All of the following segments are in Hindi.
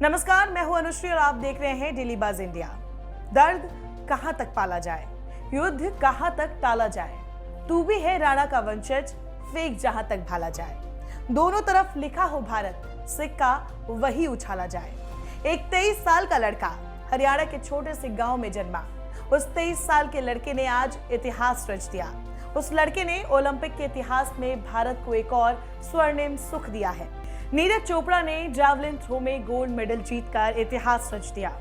नमस्कार, मैं हूं अनुश्री और आप देख रहे हैं डेली बाज इंडिया। दर्द कहां तक पाला जाए, युद्ध कहां तक टाला जाए, तू भी है राणा का वंशज, फेंक जहां तक भाला जाए। दोनों तरफ लिखा हो भारत, सिक्का वही उछाला जाए। एक 23 साल का लड़का हरियाणा के छोटे से गांव में जन्मा। उस 23 साल के लड़के ने आज इतिहास रच दिया। उस लड़के ने ओलंपिक के इतिहास में भारत को एक और स्वर्णिम सुख दिया है। नीरज चोपड़ा ने जावलिन थ्रो में गोल्ड मेडल जीतकर इतिहास रच दिया।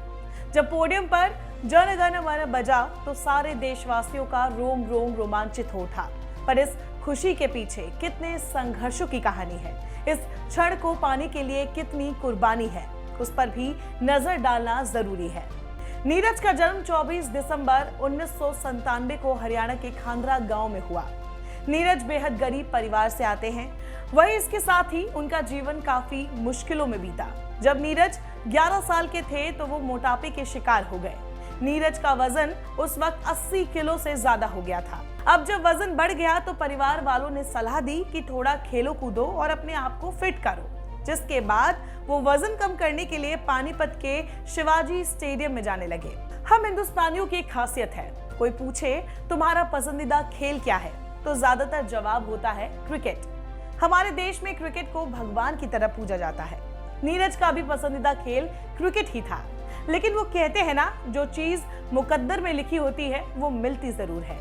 जब पोडियम पर जन गण मन बजा तो सारे देशवासियों का रोम रोम रोमांचित हो उठा। पर इस खुशी के पीछे कितने संघर्षों की कहानी है, इस क्षण को पाने के लिए कितनी कुर्बानी है, उस पर भी नजर डालना जरूरी है। नीरज का जन्म 24 दिसंबर 1997 को हरियाणा के खांदरा गांव में हुआ। नीरज बेहद गरीब परिवार से आते हैं, वहीं इसके साथ ही उनका जीवन काफी मुश्किलों में बीता। जब नीरज 11 साल के थे तो वो मोटापे के शिकार हो गए। नीरज का वजन उस वक्त 80 किलो से ज्यादा हो गया था। अब जब वजन बढ़ गया तो परिवार वालों ने सलाह दी कि थोड़ा खेलो कूदो और अपने आप को फिट करो, जिसके बाद वो वजन कम करने के लिए पानीपत के शिवाजी स्टेडियम में जाने लगे। हम हिंदुस्तानियों की एक खासियत है, कोई पूछे तुम्हारा पसंदीदा खेल क्या है तो ज्यादातर जवाब होता है क्रिकेट। हमारे देश में क्रिकेट को भगवान की तरह पूजा जाता है। नीरज का भी पसंदीदा खेल क्रिकेट ही था, लेकिन वो कहते हैं ना, जो चीज मुकद्दर में लिखी होती है वो मिलती जरूर है।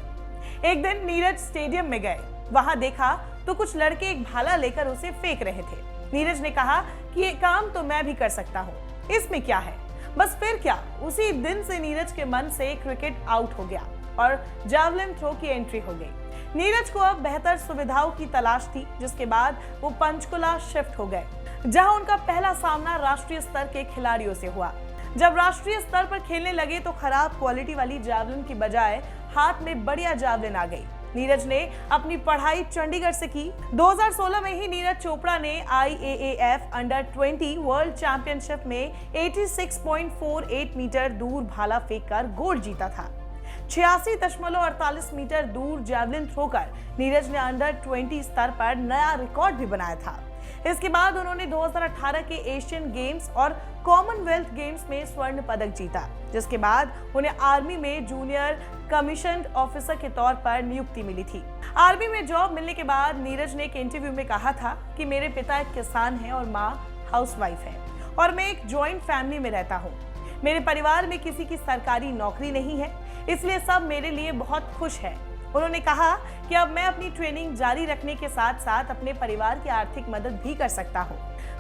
एक दिन नीरज स्टेडियम में गए, वहां देखा तो कुछ लड़के एक भाला लेकर उसे फेंक रहे थे। नीरज ने कहा कि ये काम तो मैं भी कर सकता हूँ, इसमें क्या है। बस फिर क्या, उसी दिन से नीरज के मन से क्रिकेट आउट हो गया और जावलिन थ्रो की एंट्री हो गई। नीरज को अब बेहतर सुविधाओं की तलाश थी, जिसके बाद वो पंचकुला शिफ्ट हो गए, जहां उनका पहला सामना राष्ट्रीय स्तर के खिलाड़ियों से हुआ। जब राष्ट्रीय स्तर पर खेलने लगे तो खराब क्वालिटी वाली जावलिन की बजाय हाथ में बढ़िया जावलिन आ गई। नीरज ने अपनी पढ़ाई चंडीगढ़ से की। 2016 में ही नीरज चोपड़ा ने IAAF अंडर 20 वर्ल्ड चैंपियनशिप में 86.48 मीटर दूर भाला फेंककर गोल्ड जीता था। 86.48 मीटर दूर जैवलिन थ्रो कर नीरज ने अंडर 20 स्तर पर नया रिकॉर्ड भी बनाया था। इसके बाद उन्होंने 2018 के एशियन गेम्स और कॉमनवेल्थ गेम्स में स्वर्ण पदक जीता, जिसके बाद उन्हें आर्मी में जूनियर कमीशन्ड ऑफिसर के तौर पर नियुक्ति मिली थी। आर्मी में जॉब मिलने के बाद नीरज ने एक इंटरव्यू में कहा था कि मेरे पिता एक किसान हैं और माँ हाउसवाइफ है और मैं एक जॉइंट फैमिली में रहता हूँ। मेरे परिवार में किसी की सरकारी नौकरी नहीं है, इसलिए सब मेरे लिए बहुत खुश है। उन्होंने कहा कि अब मैं अपनी ट्रेनिंग जारी रखने के साथ साथ अपने परिवार की आर्थिक मदद भी कर सकता हूँ।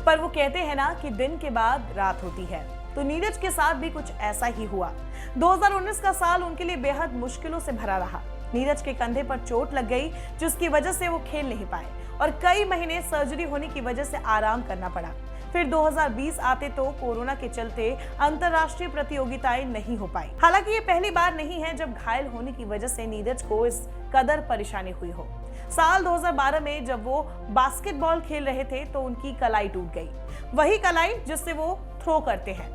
पर वो कहते हैं ना कि दिन के बाद रात होती है, तो नीरज के साथ भी कुछ ऐसा ही हुआ। 2019 का साल उनके लिए बेहद मुश्किलों से भरा रहा। नीरज के कंधे पर चोट लग गई, जिसकी वजह से वो खेल नहीं पाए और कई महीने सर्जरी होने की वजह से आराम करना पड़ा। फिर 2020 आते तो कोरोना के चलते अंतर्राष्ट्रीय प्रतियोगिताएं नहीं हो पाई। हालांकि ये पहली बार नहीं है जब घायल होने की वजह से नीरज को इस कदर परेशानी हुई हो। साल 2012 में जब वो बास्केटबॉल खेल रहे थे तो उनकी कलाई टूट गई, वही कलाई जिससे वो थ्रो करते हैं।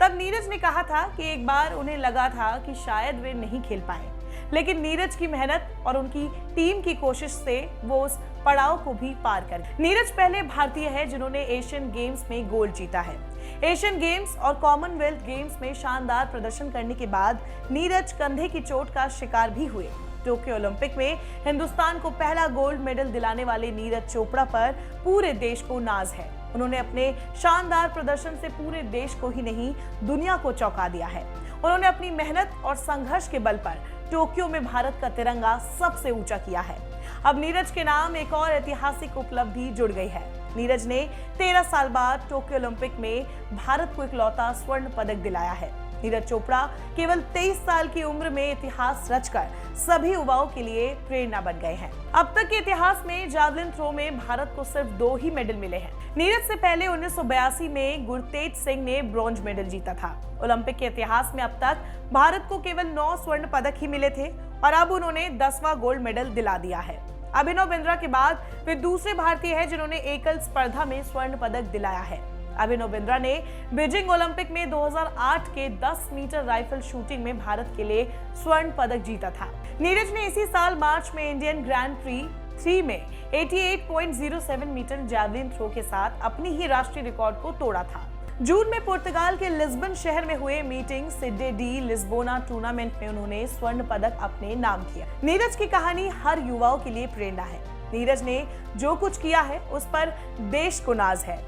तब नीरज ने कहा था कि एक बार उन्हें लगा था कि शायद वे नहीं खेल पाए, लेकिन नीरज की मेहनत और उनकी टीम की कोशिश से वो उस पड़ाव को भी पार कर गए। नीरज पहले भारतीय है जिन्होंने एशियन गेम्स में गोल्ड जीता है। एशियन गेम्स और कॉमनवेल्थ गेम्स में शानदार प्रदर्शन करने के बाद नीरज कंधे की चोट का शिकार भी हुए। टोक्यो ओलंपिक में हिंदुस्तान को पहला गोल्ड मेडल दिलाने वाले नीरज चोपड़ा पर पूरे देश को नाज है। उन्होंने अपने शानदार प्रदर्शन से पूरे देश को ही नहीं, दुनिया को चौंका दिया है। उन्होंने अपनी मेहनत और संघर्ष के बल पर टोक्यो में भारत का तिरंगा सबसे ऊंचा किया है। अब नीरज के नाम एक और ऐतिहासिक उपलब्धि जुड़ गई है। नीरज ने 13 साल बाद टोक्यो ओलंपिक में भारत को इकलौता स्वर्ण पदक दिलाया है। नीरज चोपड़ा केवल 23 साल की उम्र में इतिहास रचकर सभी युवाओं के लिए प्रेरणा बन गए हैं। अब तक के इतिहास में जावलिन थ्रो में भारत को सिर्फ 2 ही मेडल मिले हैं। नीरज से पहले 1982 में गुरतेज सिंह ने ब्रॉन्ज मेडल जीता था। ओलंपिक के इतिहास में अब तक भारत को केवल 9 स्वर्ण पदक ही मिले थे और अब उन्होंने 10वां गोल्ड मेडल दिला दिया है। अभिनव बिंद्रा के बाद वे दूसरे भारतीय हैं जिन्होंने एकल स्पर्धा में स्वर्ण पदक दिलाया है। अभिनव बिंद्रा ने बीजिंग ओलंपिक में 2008 के 10 मीटर राइफल शूटिंग में भारत के लिए स्वर्ण पदक जीता था। नीरज ने इसी साल मार्च में इंडियन ग्रैंड प्री 3 में 88.07 मीटर जैवलिन थ्रो के साथ अपनी ही राष्ट्रीय रिकॉर्ड को तोड़ा था। जून में पुर्तगाल के लिस्बन शहर में हुए मीटिंग सिडे डी लिस्बोना टूर्नामेंट में उन्होंने स्वर्ण पदक अपने नाम किया। नीरज की कहानी हर युवाओं के लिए प्रेरणा है। नीरज ने जो कुछ किया है उस पर देश को नाज है,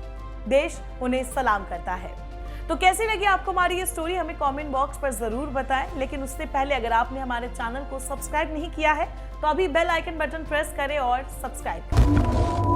देश उन्हें सलाम करता है। तो कैसी लगी आपको हमारी ये स्टोरी, हमें कमेंट बॉक्स पर जरूर बताएं। लेकिन उससे पहले अगर आपने हमारे चैनल को सब्सक्राइब नहीं किया है तो अभी बेल आइकन बटन प्रेस करें और सब्सक्राइब करें।